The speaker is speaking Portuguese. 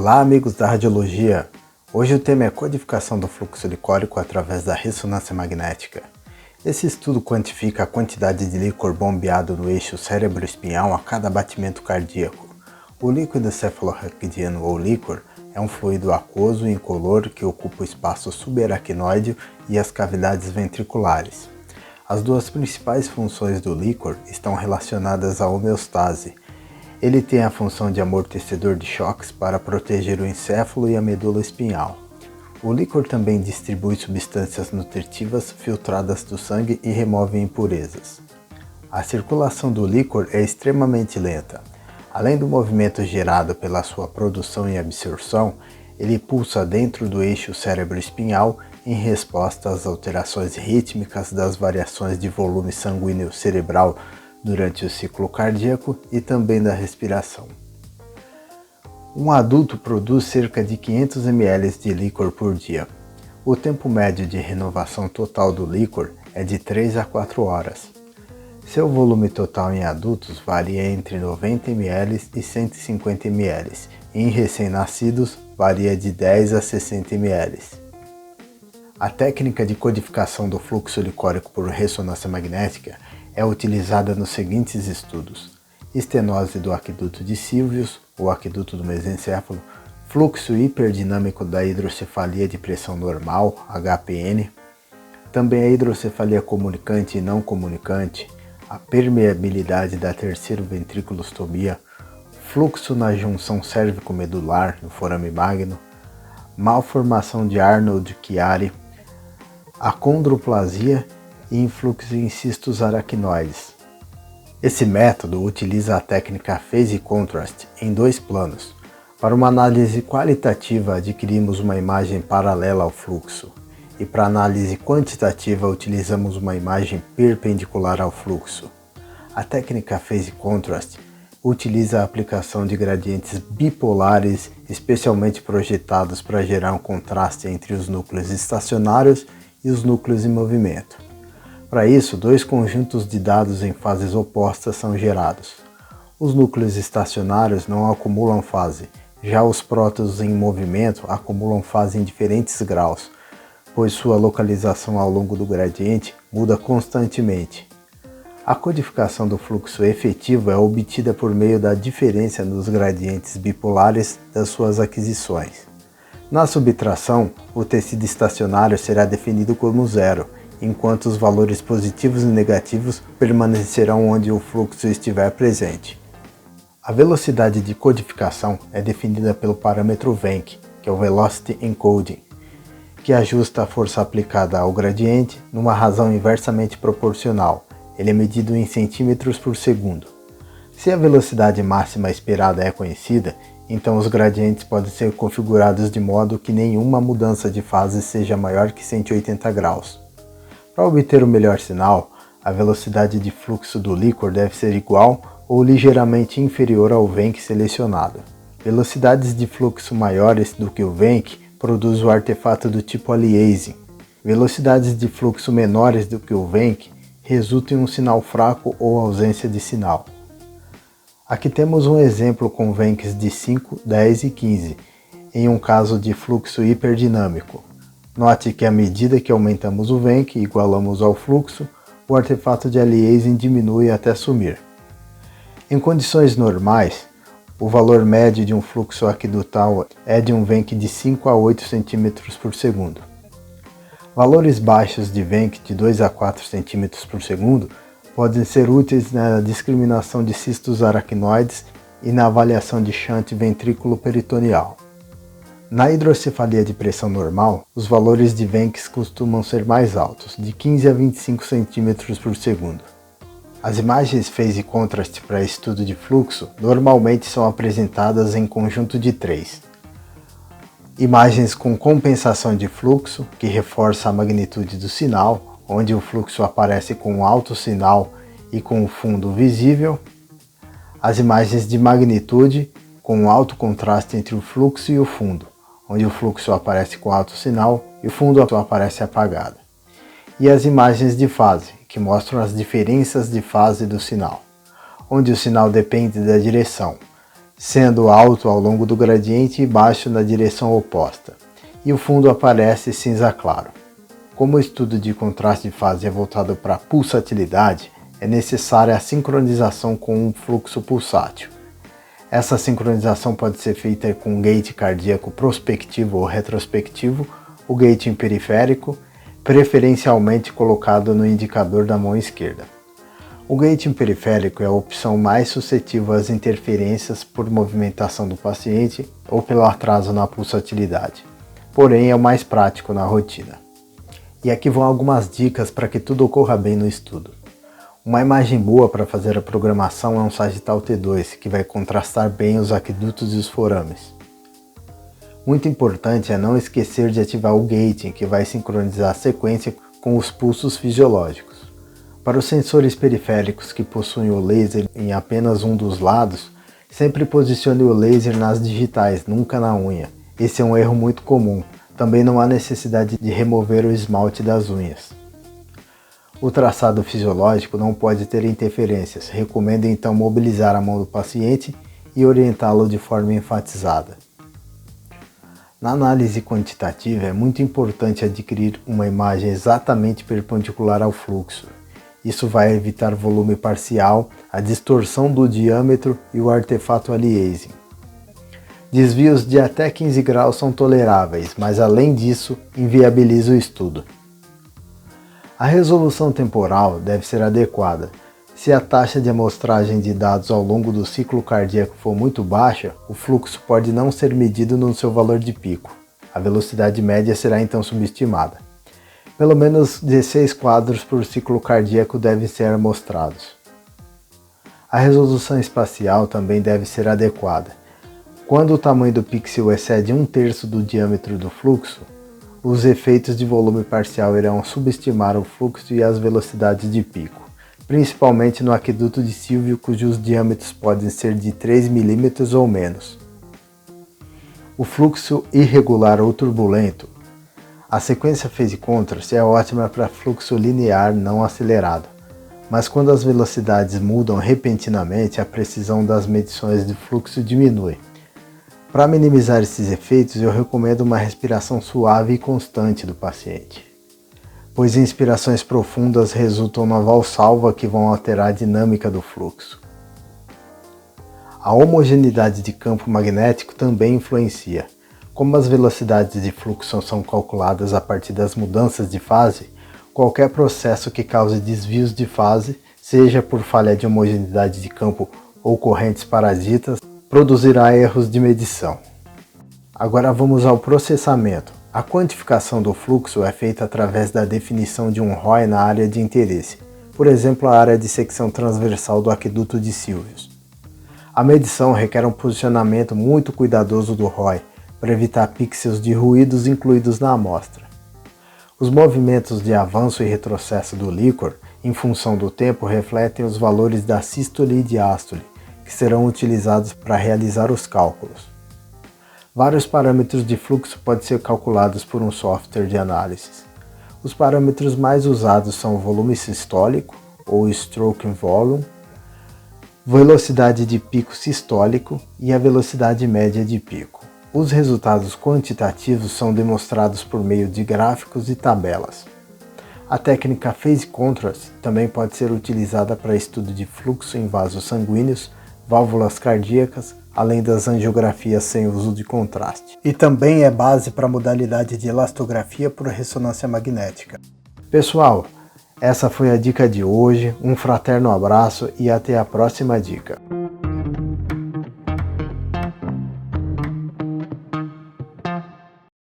Olá, amigos da radiologia! Hoje o tema é a codificação do fluxo licórico através da ressonância magnética. Esse estudo quantifica a quantidade de líquor bombeado no eixo cérebro-espinhal a cada batimento cardíaco. O líquido cefalorraquidiano ou líquor é um fluido aquoso e incolor que ocupa o espaço subaracnoide e as cavidades ventriculares. As duas principais funções do líquor estão relacionadas à homeostase. Ele tem a função de amortecedor de choques para proteger o encéfalo e a medula espinhal. O líquor também distribui substâncias nutritivas filtradas do sangue e remove impurezas. A circulação do líquor é extremamente lenta. Além do movimento gerado pela sua produção e absorção, ele pulsa dentro do eixo cérebro-espinhal em resposta às alterações rítmicas das variações de volume sanguíneo cerebral durante o ciclo cardíaco e também da respiração. Um adulto produz cerca de 500 ml de líquor por dia. O tempo médio de renovação total do líquor é de 3 a 4 horas. Seu volume total em adultos varia entre 90 ml e 150 ml, e em recém-nascidos varia de 10 a 60 ml. A técnica de codificação do fluxo licórico por ressonância magnética é utilizada nos seguintes estudos: estenose do aqueduto de Sylvius, o aqueduto do mesencéfalo, fluxo hiperdinâmico da hidrocefalia de pressão normal, HPN, também a hidrocefalia comunicante e não comunicante, a permeabilidade da terceiro ventriculostomia, fluxo na junção cérvico-medular, no forame magno, malformação de Arnold-Chiari, acondroplasia e influxo em cistos aracnoides. Esse método utiliza a técnica Phase Contrast em dois planos. Para uma análise qualitativa, adquirimos uma imagem paralela ao fluxo, e para análise quantitativa, utilizamos uma imagem perpendicular ao fluxo. A técnica Phase Contrast utiliza a aplicação de gradientes bipolares, especialmente projetados para gerar um contraste entre os núcleos estacionários e os núcleos em movimento. Para isso, dois conjuntos de dados em fases opostas são gerados. Os núcleos estacionários não acumulam fase, já os prótons em movimento acumulam fase em diferentes graus, pois sua localização ao longo do gradiente muda constantemente. A codificação do fluxo efetivo é obtida por meio da diferença nos gradientes bipolares das suas aquisições. Na subtração, o tecido estacionário será definido como zero, enquanto os valores positivos e negativos permanecerão onde o fluxo estiver presente. A velocidade de codificação é definida pelo parâmetro Venk, que é o Velocity Encoding, que ajusta a força aplicada ao gradiente numa razão inversamente proporcional. Ele é medido em centímetros por segundo. Se a velocidade máxima esperada é conhecida, então os gradientes podem ser configurados de modo que nenhuma mudança de fase seja maior que 180 graus. Para obter o melhor sinal, a velocidade de fluxo do líquor deve ser igual ou ligeiramente inferior ao Venk selecionado. Velocidades de fluxo maiores do que o Venk produzem o artefato do tipo aliasing. Velocidades de fluxo menores do que o Venk resultam em um sinal fraco ou ausência de sinal. Aqui temos um exemplo com Venks de 5, 10 e 15, em um caso de fluxo hiperdinâmico. Note que à medida que aumentamos o Venk e igualamos ao fluxo, o artefato de aliasing diminui até sumir. Em condições normais, o valor médio de um fluxo aquedutal é de um Venk de 5 a 8 cm por segundo. Valores baixos de Venk de 2 a 4 cm por segundo podem ser úteis na discriminação de cistos aracnoides e na avaliação de shunt ventrículo-peritoneal. Na hidrocefalia de pressão normal, os valores de Venks costumam ser mais altos, de 15 a 25 cm por segundo. As imagens Phase Contrast para estudo de fluxo normalmente são apresentadas em conjunto de 3. Imagens com compensação de fluxo, que reforça a magnitude do sinal, onde o fluxo aparece com alto sinal e com o fundo visível. As imagens de magnitude, com alto contraste entre o fluxo e o fundo, onde o fluxo aparece com alto sinal e o fundo aparece apagado. E as imagens de fase, que mostram as diferenças de fase do sinal, onde o sinal depende da direção, sendo alto ao longo do gradiente e baixo na direção oposta, e o fundo aparece cinza claro. Como o estudo de contraste de fase é voltado para a pulsatilidade, é necessária a sincronização com um fluxo pulsátil. Essa sincronização pode ser feita com um gate cardíaco prospectivo ou retrospectivo, o gating periférico, preferencialmente colocado no indicador da mão esquerda. O gating periférico é a opção mais suscetível às interferências por movimentação do paciente ou pelo atraso na pulsatilidade, porém é o mais prático na rotina. E aqui vão algumas dicas para que tudo ocorra bem no estudo. Uma imagem boa para fazer a programação é um Sagital T2, que vai contrastar bem os aquedutos e os forames. Muito importante é não esquecer de ativar o gating, que vai sincronizar a sequência com os pulsos fisiológicos. Para os sensores periféricos que possuem o laser em apenas um dos lados, sempre posicione o laser nas digitais, nunca na unha. Esse é um erro muito comum. Também não há necessidade de remover o esmalte das unhas. O traçado fisiológico não pode ter interferências. Recomendo então mobilizar a mão do paciente e orientá-lo de forma enfatizada. Na análise quantitativa é muito importante adquirir uma imagem exatamente perpendicular ao fluxo. Isso vai evitar volume parcial, a distorção do diâmetro e o artefato aliasing. Desvios de até 15 graus são toleráveis, mas além disso, inviabiliza o estudo. A resolução temporal deve ser adequada. Se a taxa de amostragem de dados ao longo do ciclo cardíaco for muito baixa, o fluxo pode não ser medido no seu valor de pico. A velocidade média será então subestimada. Pelo menos 16 quadros por ciclo cardíaco devem ser amostrados. A resolução espacial também deve ser adequada. Quando o tamanho do pixel excede 1/3 do diâmetro do fluxo, os efeitos de volume parcial irão subestimar o fluxo e as velocidades de pico, principalmente no aqueduto de Sylvio, cujos diâmetros podem ser de 3 mm ou menos. O fluxo irregular ou turbulento. A sequência phase contrast é ótima para fluxo linear não acelerado, mas quando as velocidades mudam repentinamente, a precisão das medições de fluxo diminui. Para minimizar esses efeitos, eu recomendo uma respiração suave e constante do paciente, pois inspirações profundas resultam na valsalva que vão alterar a dinâmica do fluxo. A homogeneidade de campo magnético também influencia. Como as velocidades de fluxo são calculadas a partir das mudanças de fase, qualquer processo que cause desvios de fase, seja por falha de homogeneidade de campo ou correntes parasitas, produzirá erros de medição. Agora vamos ao processamento. A quantificação do fluxo é feita através da definição de um ROI na área de interesse, por exemplo, a área de secção transversal do aqueduto de Sylvius. A medição requer um posicionamento muito cuidadoso do ROI, para evitar pixels de ruídos incluídos na amostra. Os movimentos de avanço e retrocesso do líquor, em função do tempo, refletem os valores da sístole e diástole, que serão utilizados para realizar os cálculos. Vários parâmetros de fluxo podem ser calculados por um software de análise. Os parâmetros mais usados são o volume sistólico, ou stroke volume, velocidade de pico sistólico e a velocidade média de pico. Os resultados quantitativos são demonstrados por meio de gráficos e tabelas. A técnica phase contrast também pode ser utilizada para estudo de fluxo em vasos sanguíneos, válvulas cardíacas, além das angiografias sem uso de contraste. E também é base para a modalidade de elastografia por ressonância magnética. Pessoal, essa foi a dica de hoje, um fraterno abraço e até a próxima dica.